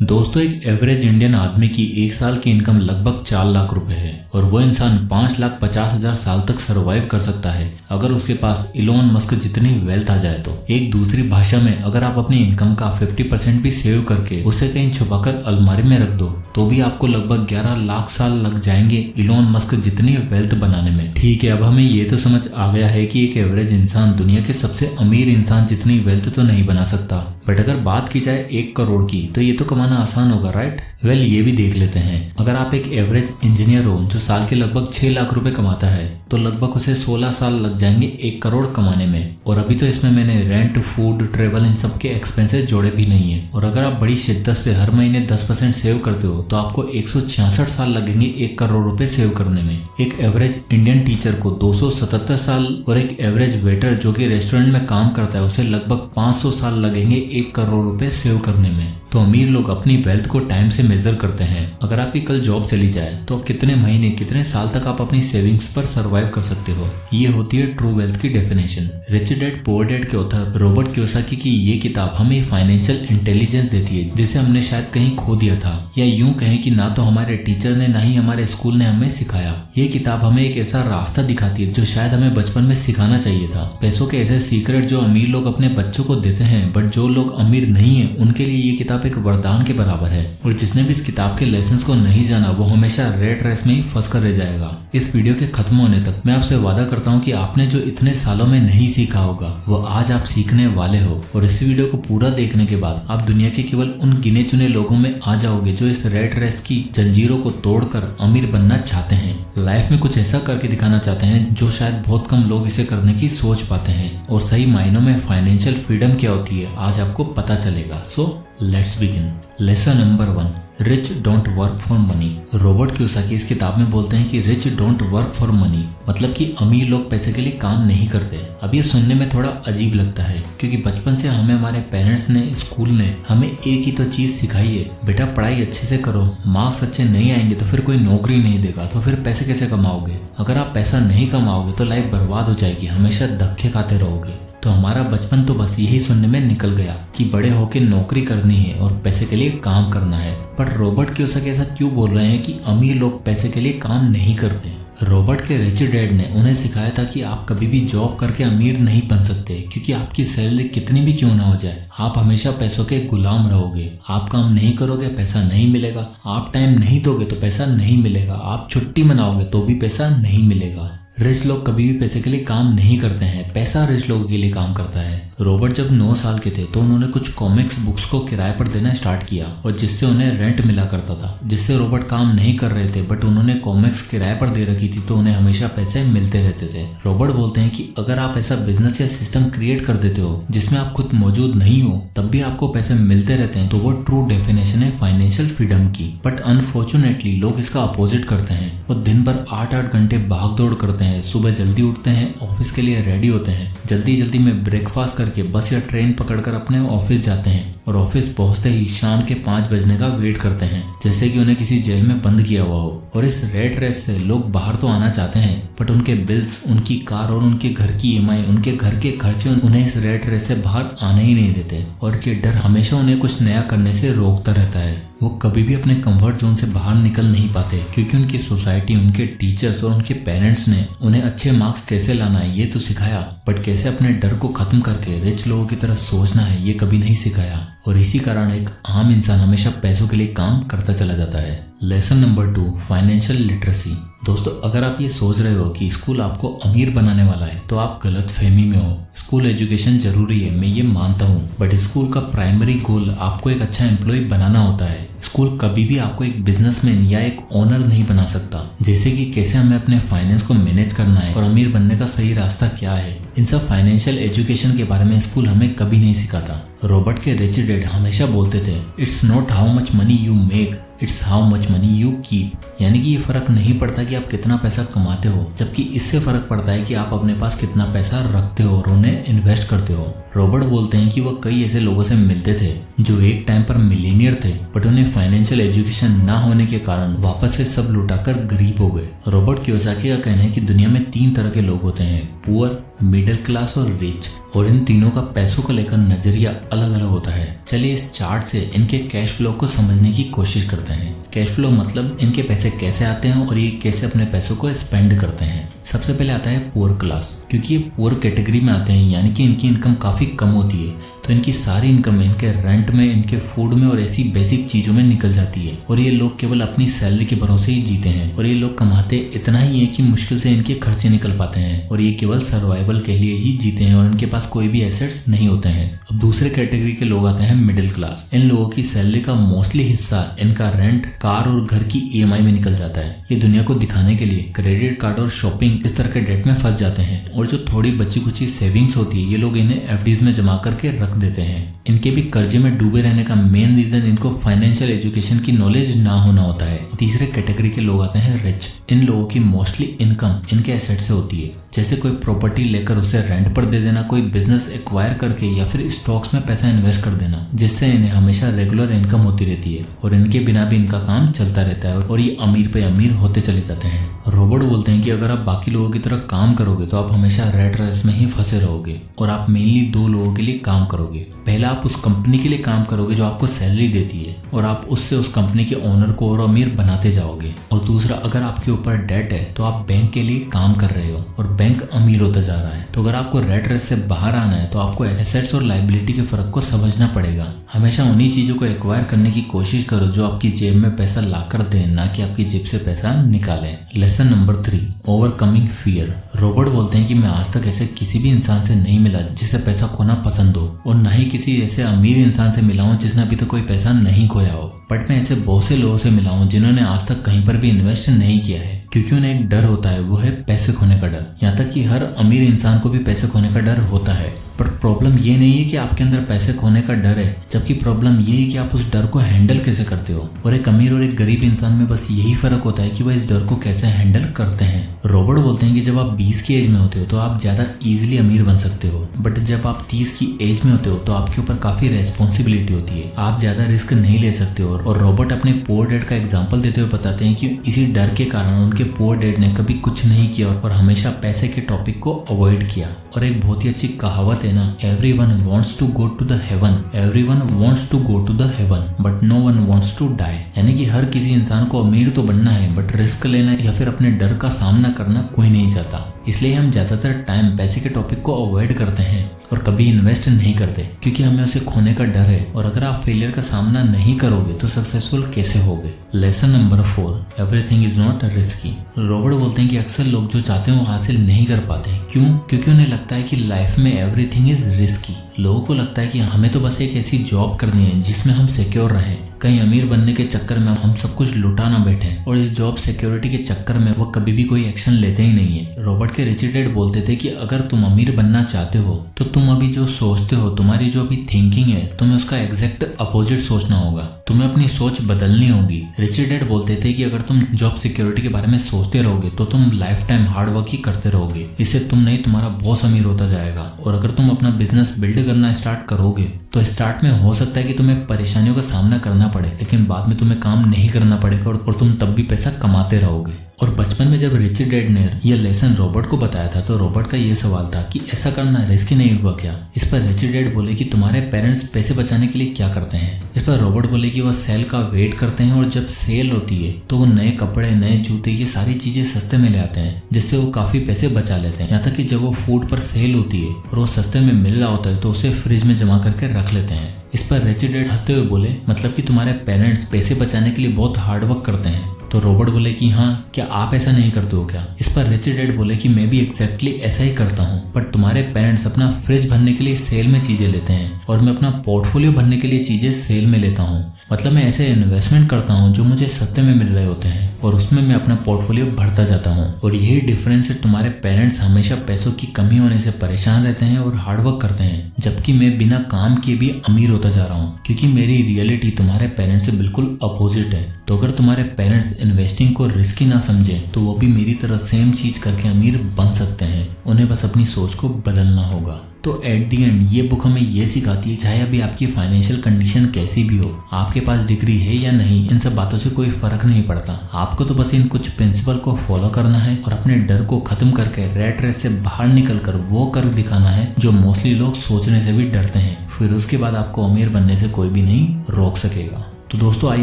दोस्तों, एक average Indian आदमी की एक साल की इनकम लगभग 4 लाख रुपए है और वो इंसान 5,50,000 साल तक सरवाइव कर सकता है अगर उसके पास इलोन मस्क जितनी वेल्थ आ जाए तो। एक दूसरी भाषा में, अगर आप अपनी इनकम का 50% भी सेव करके उसे कहीं छुपाकर अलमारी में रख दो तो भी आपको लगभग 11 लाख साल लग जाएंगे इलोन मस्क जितनी वेल्थ बनाने में। ठीक है, अब हमें ये तो समझ आ गया है कि एक एवरेज इंसान दुनिया के सबसे अमीर इंसान जितनी वेल्थ तो नहीं बना सकता, बट अगर बात की जाए 1 करोड़ की तो ये तो कमाना आसान होगा, राइट? वेल, ये भी देख लेते हैं। अगर आप एक एवरेज इंजीनियर हो जो साल के लगभग 6 लाख रुपए कमाता है तो लगभग उसे 16 साल लग जाएंगे 1 करोड़ कमाने में। और अभी तो इसमें मैंने रेंट, फूड, ट्रेवल इन सब के एक्सपेंसेस जोड़े भी नहीं है। और अगर आप बड़ी शिद्दत से हर महीने 10% सेव करते हो तो आपको 166 साल लगेंगे 1 करोड़ रुपए सेव करने में। एक एवरेज इंडियन टीचर को 277 साल और एक एवरेज वेटर जो कि रेस्टोरेंट में काम करता है उसे लगभग 500 साल लगेंगे 1 करोड़ रुपए सेव करने में। तो अमीर लोग अपनी वेल्थ को टाइम से मेजर करते हैं। अगर आपकी कल जॉब चली जाए तो कितने महीने, कितने साल तक आप अपनी सेविंग्स पर सरवाइव कर सकते हो। ये होती है ट्रू वेल्थ की definition. Rich dad poor dad के ऑथर रॉबर्ट कियोसाकी की ये किताब हमें फाइनेंशियल इंटेलिजेंस देती है जिसे हमने शायद कहीं खो दिया था, या यूं कहें कि ना तो हमारे टीचर ने ना ही हमारे स्कूल ने हमें सिखाया। ये किताब हमें एक ऐसा रास्ता दिखाती है जो शायद हमें बचपन में सिखाना चाहिए था। पैसों के ऐसे सीक्रेट जो अमीर लोग अपने बच्चों को देते हैं, बट जो लोग अमीर नहीं है उनके लिए ये किताब एक वरदान के बराबर है। और जिसने भी इस किताब के लेसन्स को नहीं जाना वो हमेशा रेट रेस में ही फंस कर रह जाएगा। इस वीडियो के खत्म होने तक मैं आपसे वादा करता हूँ कि आपने जो इतने सालों में नहीं सीखा होगा वो आज आप सीखने वाले हो। और इस वीडियो को पूरा देखने के बाद आप दुनिया के केवल उन गिने चुने लोगों में आ जाओगे जो इस रेट रेस की जंजीरों को तोड़कर अमीर बनना चाहते हैं, लाइफ में कुछ ऐसा करके दिखाना चाहते हैं जो शायद बहुत कम लोग इसे करने की सोच पाते हैं। और सही मायनों में फाइनेंशियल फ्रीडम क्या होती है आज आपको पता चलेगा। So let's begin. Lesson number 1, rich don't work for money. Robert Kiyosaki इस किताब में बोलते हैं कि rich don't work for money मतलब कि अमीर लोग पैसे के लिए काम नहीं करते। अब ये सुनने में थोड़ा अजीब लगता है क्योंकि बचपन से हमें हमारे पेरेंट्स ने, स्कूल ने हमें एक ही तो चीज सिखाई है, बेटा पढ़ाई अच्छे से करो, मार्क्स अच्छे नहीं आएंगे तो फिर कोई नौकरी नहीं देगा, तो फिर पैसे कैसे कमाओगे? अगर आप पैसा नहीं कमाओगे तो लाइफ बर्बाद हो जाएगी, हमेशा धक्के खाते रहोगे। तो हमारा बचपन तो बस यही सुनने में निकल गया कि बड़े होके नौकरी करनी है और पैसे के लिए काम करना है। पर रॉबर्ट कियोसाकी ऐसा क्यों बोल रहे हैं कि अमीर लोग पैसे के लिए काम नहीं करते? रॉबर्ट के रिच डैड ने उन्हें सिखाया था कि आप कभी भी जॉब करके अमीर नहीं बन सकते क्योंकि आपकी सैलरी कितनी भी क्यों ना हो जाए, आप हमेशा पैसों के गुलाम रहोगे। आप काम नहीं करोगे, पैसा नहीं मिलेगा। आप टाइम नहीं दोगे तो पैसा नहीं मिलेगा। आप छुट्टी मनाओगे तो भी पैसा नहीं मिलेगा। रिच लोग कभी भी पैसे के लिए काम नहीं करते हैं, पैसा रिच लोगों के लिए काम करता है। रॉबर्ट जब 9 साल के थे तो उन्होंने कुछ कॉमिक्स बुक्स को किराए पर देना स्टार्ट किया और जिससे उन्हें रेंट मिला करता था। जिससे रॉबर्ट काम नहीं कर रहे थे बट उन्होंने कॉमिक्स किराए पर दे रखी थी तो उन्हें हमेशा पैसे मिलते रहते थे। रॉबर्ट बोलते हैं कि अगर आप ऐसा बिजनेस या सिस्टम क्रिएट कर देते हो जिसमें आप खुद मौजूद नहीं हो तब भी आपको पैसे मिलते रहते हैं तो वो ट्रू डेफिनेशन है फाइनेंशियल फ्रीडम की। बट अनफॉर्चुनेटली लोग इसका अपोजिट करते हैं। वो दिन भर 8-8 घंटे भाग दौड़ करते हैं, सुबह जल्दी उठते हैं, ऑफिस के लिए रेडी होते हैं, जल्दी जल्दी में ब्रेकफास्ट करके बस या ट्रेन पकड़कर अपने ऑफिस जाते हैं और ऑफिस पहुंचते ही शाम के 5 बजने का वेट करते हैं जैसे कि उन्हें किसी जेल में बंद किया हुआ हो। और इस रेट रेस से लोग बाहर तो आना चाहते हैं बट उनके बिल्स, उनकी कार और उनके घर की ईएमआई, उनके घर के खर्चे उन्हें इस रेट रेस से बाहर आने ही नहीं देते। और ये डर हमेशा उन्हें कुछ नया करने से रोकता रहता है। वो कभी भी अपने कंफर्ट जोन से बाहर निकल नहीं पाते क्योंकि उनकी सोसाइटी, उनके टीचर्स और उनके पेरेंट्स ने उन्हें अच्छे मार्क्स कैसे लाना है ये तो सिखाया, बट कैसे अपने डर को खत्म करके रिच लोगों की तरह सोचना है ये कभी नहीं सिखाया। और इसी कारण एक आम इंसान हमेशा पैसों के लिए काम करता चला जाता है। Lesson number 2, financial literacy. दोस्तों, अगर आप ये सोच रहे हो कि स्कूल आपको अमीर बनाने वाला है तो आप गलत फहमी में हो। स्कूल एजुकेशन जरूरी है, मैं ये मानता हूँ, बट स्कूल का प्राइमरी गोल आपको एक अच्छा एम्प्लॉय बनाना होता है। स्कूल कभी भी आपको एक बिजनेसमैन या एक ओनर नहीं बना सकता। जैसे कि कैसे हमें अपने फाइनेंस को मैनेज करना है और अमीर बनने का सही रास्ता क्या है, इन सब फाइनेंशियल एजुकेशन के बारे में स्कूल हमें कभी नहीं सिखाता। रॉबर्ट के रिच डैड हमेशा बोलते थे, it's not how much money you make, it's how much money you keep. यानी कि ये फर्क नहीं पड़ता कि आप कितना पैसा कमाते हो, जबकि इससे फर्क पड़ता है कि आप अपने पास कितना पैसा रखते हो और उन्हें इन्वेस्ट करते हो। रॉबर्ट बोलते हैं कि वो कई ऐसे लोगों से मिलते थे जो एक टाइम पर मिलीनियर थे बट उन्हें फाइनेंशियल एजुकेशन ना होने के कारण वापस से सब लुटाकर गरीब हो गए। रॉबर्ट कियोसाकी का कहना है कि दुनिया में 3 तरह के लोग होते हैं, पुअर, मिडिल क्लास और रिच, और इन तीनों का पैसों को लेकर नजरिया अलग अलग होता है। चलिए इस चार्ट से इनके कैश फ्लो को समझने की कोशिश करते हैं। कैश फ्लो मतलब इनके पैसे कैसे आते हैं और ये कैसे अपने पैसों को स्पेंड करते हैं। सबसे पहले आता है पुअर क्लास, क्योंकि ये पुअर कैटेगरी में आते हैं, यानी कि इनकी इनकम काफी कम होती है, तो इनकी सारी इनकम इनके रेंट में, इनके फूड में और ऐसी बेसिक चीजों में निकल जाती है। और ये लोग केवल अपनी सैलरी के भरोसे ही जीते हैं, और ये लोग कमाते इतना ही है कि मुश्किल से इनके खर्चे निकल पाते हैं, और ये केवल सर्वाइवल के लिए ही जीते हैं, और इनके पास कोई भी एसेट्स नहीं होते हैं। अब दूसरे कैटेगरी के लोग आते हैं मिडिल क्लास। इन लोगों की सैलरी का मोस्टली हिस्सा इनका रेंट, कार और घर की EMI में निकल जाता है। ये दुनिया को दिखाने के लिए क्रेडिट कार्ड और शॉपिंग इस तरह के डेट में फंस जाते हैं, और जो थोड़ी बची कुची सेविंग्स होती है ये लोग इन्हें FDs में जमा करके रख देते हैं। इनके भी कर्जे में डूबे रहने का मेन रीजन इनको फाइनेंशियल एजुकेशन की नॉलेज ना होना होता है। तीसरे कैटेगरी के लोग आते हैं रिच। इन लोगों की मोस्टली इनकम इनके एसेट से होती है, जैसे कोई प्रॉपर्टी लेकर उसे रेंट पर दे देना, कोई बिजनेस एक्वायर करके या फिर स्टॉक्स में पैसा इन्वेस्ट कर देना, जिससे इन्हें हमेशा रेगुलर इनकम होती रहती है और इनके बिना भी इनका काम चलता रहता है और ये अमीर पे अमीर होते चले जाते हैं। रॉबर्ट बोलते हैं कि अगर आप बाकी लोगों की तरह काम करोगे तो आप हमेशा रेट रेस में ही फंसे रहोगे और आप मेनली दो लोगों के लिए काम करोगे। पहला, आप उस कंपनी के लिए काम करोगे जो आपको सैलरी देती है और आप उससे उस कंपनी के ओनर को और अमीर बनाते जाओगे। और दूसरा, अगर आपके ऊपर डेट है तो आप बैंक के लिए काम कर रहे हो और बैंक अमीर होता जा रहा है। तो अगर आपको रेट रेस से बाहर आना है तो आपको एसेट्स और लायबिलिटी के फर्क को समझना पड़ेगा। हमेशा उन्हीं चीजों को एक्वायर करने की कोशिश करो जो आपकी जेब में पैसा लाकर दे, ना कि आपकी जेब से पैसा निकाले। Lesson number 3, overcoming fear. Robert बोलते हैं कि मैं आज तक ऐसे किसी भी इंसान से नहीं मिला जिसे पैसा खोना पसंद हो, और ना ही किसी ऐसे अमीर इंसान से मिला हूं जिसने अभी तक कोई पैसा नहीं खोया हो। बट मैं ऐसे बहुत से लोगों से मिला हूं जिन्होंने आज तक कहीं पर भी इन्वेस्ट नहीं किया है, क्योंकि उन्हें एक डर होता है, वो है पैसे खोने का डर। यहाँ तक कि हर अमीर इंसान को भी पैसे खोने का डर होता है। पर प्रॉब्लम ये नहीं है कि आपके अंदर पैसे खोने का डर है, जबकि प्रॉब्लम ये है कि आप उस डर को हैंडल कैसे करते हो। और एक अमीर और एक गरीब इंसान में बस यही फर्क होता है कि वह इस डर को कैसे हैंडल करते हैं। रॉबर्ट बोलते हैं कि जब आप 20 की एज में होते हो तो आप ज्यादा इजीली अमीर बन सकते हो, बट जब आप 30 की एज में होते हो तो आपके ऊपर काफी रेस्पॉन्सिबिलिटी होती है, आप ज्यादा रिस्क नहीं ले सकते हो। और रॉबर्ट अपने पुअर डैड का एग्जाम्पल देते हुए बताते हैं कि इसी डर के कारण उनके पुअर डैड ने कभी कुछ नहीं किया और हमेशा पैसे के टॉपिक को अवॉइड किया। और एक बहुत ही अच्छी कहावत है ना, everyone wants to go to the heaven, everyone wants to go to the heaven but no one wants to die. यानी कि हर किसी इंसान को अमीर तो बनना है, बट रिस्क लेना या फिर अपने डर का सामना करना कोई नहीं चाहता। इसलिए हम ज्यादातर टाइम पैसे के टॉपिक को अवॉइड करते हैं और कभी इन्वेस्ट नहीं करते, क्योंकि हमें उसे खोने का डर है। और अगर आप फेलियर का सामना नहीं करोगे तो सक्सेसफुल कैसे होगे। Lesson number 4, everything is not risky. Robert बोलते हैं कि अक्सर लोग जो चाहते हैं वो हासिल नहीं कर पाते। क्यों? क्योंकि उन्हें लगता है कि लाइफ में एवरीथिंग इज रिस्की। लोगों को लगता है कि हमें तो बस एक ऐसी जॉब करनी है जिसमें हम सिक्योर रहें, कहीं अमीर बनने के चक्कर में हम सब कुछ लुटा ना बैठे, और इस जॉब सिक्योरिटी के चक्कर में वो कभी भी कोई एक्शन लेते ही नहीं है। रॉबर्ट के रिच डैड बोलते थे कि अगर तुम अमीर बनना चाहते हो तो तुम अभी जो सोचते हो, तुम्हारी जो अभी थिंकिंग है, तुम्हें उसका एग्जैक्ट अपोजिट सोचना होगा, तुम्हें अपनी सोच बदलनी होगी। रिच डैड बोलते थे कि अगर तुम जॉब सिक्योरिटी के बारे में सोचते रहोगे तो तुम लाइफ टाइम हार्ड वर्क ही करते रहोगे, इससे तुम नहीं तुम्हारा बॉस अमीर होता जाएगा। और अगर तुम अपना बिजनेस बिल्ड करना स्टार्ट करोगे तो स्टार्ट में हो सकता है कि तुम्हें परेशानियों का सामना करना पड़े, लेकिन बाद में तुम्हें काम नहीं करना पड़ेगा और तुम तब भी पैसा कमाते रहोगे। और बचपन में जब रिच डैड ने यह लेसन रॉबर्ट को बताया था तो रॉबर्ट का ये सवाल था कि ऐसा करना रिस्की नहीं होगा क्या। इस पर रिच डैड बोले कि तुम्हारे पेरेंट्स पैसे बचाने के लिए क्या करते हैं। इस पर रॉबर्ट बोले कि वह सेल का वेट करते हैं और जब सेल होती है तो वो नए कपड़े, नए जूते, ये सारी चीजें सस्ते में ले आते हैं, जिससे वो काफी पैसे बचा लेते हैं। यहाँ तक कि जब वो फूड पर सेल होती है और वो सस्ते में मिल रहा होता है तो उसे फ्रिज में जमा करके रख लेते हैं। इस पर रिच डैड हंसते हुए बोले, मतलब कि तुम्हारे पेरेंट्स पैसे बचाने के लिए बहुत हार्ड वर्क करते हैं। तो रॉबर्ट बोले कि हाँ, क्या आप ऐसा नहीं करते हो क्या। इस पर रिच डैड बोले कि मैं भी एग्जैक्टली ऐसा ही करता हूँ, पर तुम्हारे पेरेंट्स अपना फ्रिज भरने के लिए सेल में चीजें लेते हैं और मैं अपना पोर्टफोलियो भरने के लिए चीजें सेल में लेता हूँ। मतलब मैं ऐसे इन्वेस्टमेंट करता हूँ जो मुझे सस्ते में मिल रहे होते हैं और उसमें मैं अपना पोर्टफोलियो भरता जाता हूँ। और यही डिफरेंस है, तुम्हारे पेरेंट्स हमेशा पैसों की कमी होने से परेशान रहते हैं और हार्डवर्क करते हैं, जबकि मैं बिना काम किए भी अमीर होता जा रहा हूँ, क्योंकि मेरी रियलिटी तुम्हारे पेरेंट्स से बिल्कुल अपोजिट है। तो अगर तुम्हारे पेरेंट्स इन्वेस्टिंग को रिस्की ना समझे तो वो भी मेरी तरह सेम चीज करके अमीर बन सकते हैं। उन्हें बस अपनी सोच को बदलना होगा। तो एट दी एंड ये बुक हमें ये सिखाती है, चाहे अभी आपकी फाइनेंशियल कंडीशन कैसी भी हो, आपके पास डिग्री है या नहीं, इन सब बातों से कोई फर्क नहीं पड़ता। आपको तो बस इन कुछ प्रिंसिपल को फॉलो करना है और अपने डर को खत्म करके रैट रेस से बाहर निकलकर वो कर दिखाना है जो मोस्टली लोग सोचने से भी डरते हैं। फिर उसके बाद आपको अमीर बनने से कोई भी नहीं रोक सकेगा। तो दोस्तों, आई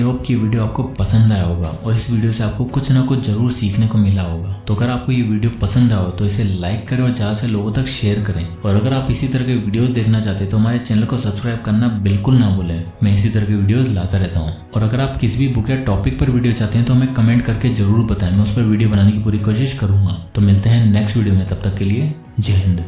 होप कि वीडियो आपको पसंद आया होगा और इस वीडियो से आपको कुछ ना कुछ जरूर सीखने को मिला होगा। तो अगर आपको ये वीडियो पसंद आया हो तो इसे लाइक करें और ज़्यादा से लोगों तक शेयर करें। और अगर आप इसी तरह के वीडियोस देखना चाहते हैं तो हमारे चैनल को सब्सक्राइब करना बिल्कुल ना भूलें। मैं इसी तरह के वीडियोस लाता रहता हूँ। और अगर आप किसी भी बुक या टॉपिक पर वीडियो चाहते हैं तो हमें कमेंट करके जरूर बताएं, मैं उस पर वीडियो बनाने की पूरी कोशिश करूंगा। तो मिलते हैं नेक्स्ट वीडियो में, तब तक के लिए जय हिंद।